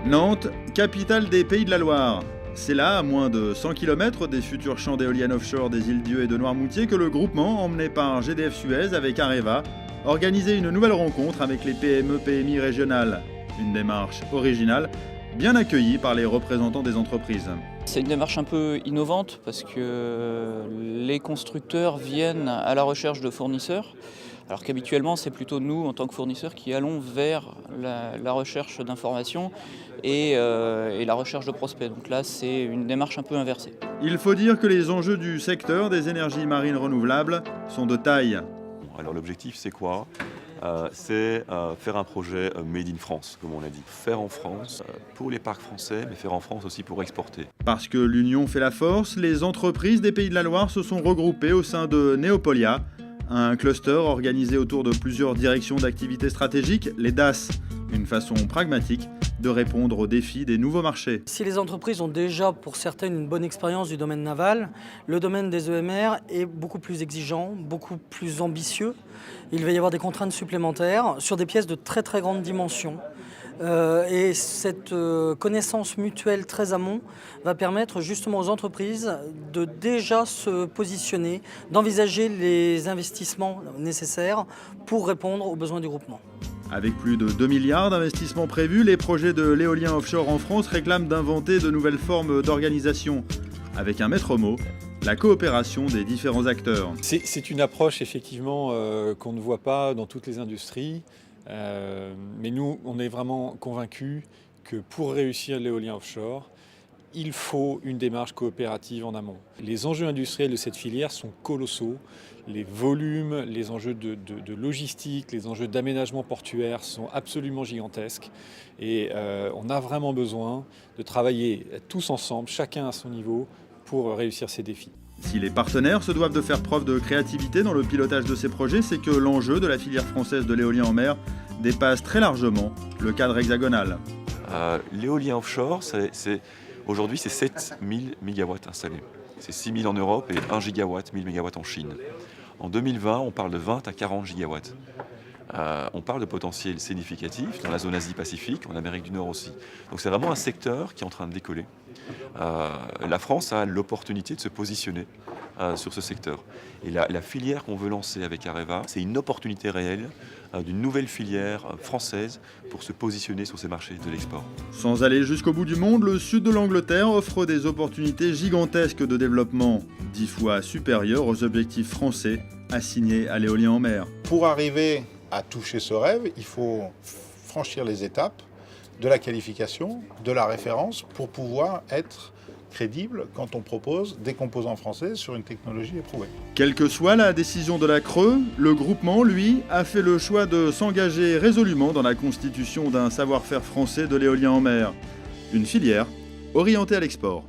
Nantes, capitale des Pays de la Loire. C'est là, à moins de 100 km des futurs champs d'éoliennes offshore des îles-Dieu et de Noirmoutier, que le groupement, emmené par GDF Suez avec Areva, organisait une nouvelle rencontre avec les PME-PMI régionales. Une démarche originale, bien accueillie par les représentants des entreprises. C'est une démarche un peu innovante parce que les constructeurs viennent à la recherche de fournisseurs, alors qu'habituellement c'est plutôt nous en tant que fournisseurs qui allons vers la recherche d'informations et la recherche de prospects. Donc là c'est une démarche un peu inversée. Il faut dire que les enjeux du secteur des énergies marines renouvelables sont de taille. Alors l'objectif c'est quoi ? C'est faire un projet made in France, comme on l'a dit. Faire en France pour les parcs français, mais faire en France aussi pour exporter. Parce que l'union fait la force, les entreprises des Pays de la Loire se sont regroupées au sein de Neopolia, un cluster organisé autour de plusieurs directions d'activités stratégiques, les DAS, une façon pragmatique de répondre aux défis des nouveaux marchés. Si les entreprises ont déjà pour certaines une bonne expérience du domaine naval, le domaine des EMR est beaucoup plus exigeant, beaucoup plus ambitieux. Il va y avoir des contraintes supplémentaires sur des pièces de très très grande dimension. Et cette connaissance mutuelle très amont va permettre justement aux entreprises de déjà se positionner, d'envisager les investissements nécessaires pour répondre aux besoins du groupement. Avec plus de 2 milliards d'investissements prévus, les projets de l'éolien offshore en France réclament d'inventer de nouvelles formes d'organisation, avec un maître mot, la coopération des différents acteurs. C'est une approche effectivement qu'on ne voit pas dans toutes les industries, mais nous on est vraiment convaincus que pour réussir l'éolien offshore, il faut une démarche coopérative en amont. Les enjeux industriels de cette filière sont colossaux. Les volumes, les enjeux de logistique, les enjeux d'aménagement portuaire sont absolument gigantesques. Et on a vraiment besoin de travailler tous ensemble, chacun à son niveau, pour réussir ces défis. Si les partenaires se doivent de faire preuve de créativité dans le pilotage de ces projets, c'est que l'enjeu de la filière française de l'éolien en mer dépasse très largement le cadre hexagonal. L'éolien offshore, aujourd'hui, c'est 7000 MW installés. C'est 6000 en Europe et 1 gigawatt, 1000 MW en Chine. En 2020, on parle de 20 à 40 gigawatts. On parle de potentiel significatif dans la zone Asie-Pacifique, en Amérique du Nord aussi. Donc c'est vraiment un secteur qui est en train de décoller. La France a l'opportunité de se positionner sur ce secteur. Et la filière qu'on veut lancer avec Areva, c'est une opportunité réelle d'une nouvelle filière française pour se positionner sur ces marchés de l'export. Sans aller jusqu'au bout du monde, le sud de l'Angleterre offre des opportunités gigantesques de développement, 10 fois supérieures aux objectifs français assignés à l'éolien en mer. Pour arriver à toucher ce rêve, il faut franchir les étapes de la qualification, de la référence, pour pouvoir être crédible quand on propose des composants français sur une technologie éprouvée. Quelle que soit la décision de la CRE, le groupement, lui, a fait le choix de s'engager résolument dans la constitution d'un savoir-faire français de l'éolien en mer. Une filière orientée à l'export.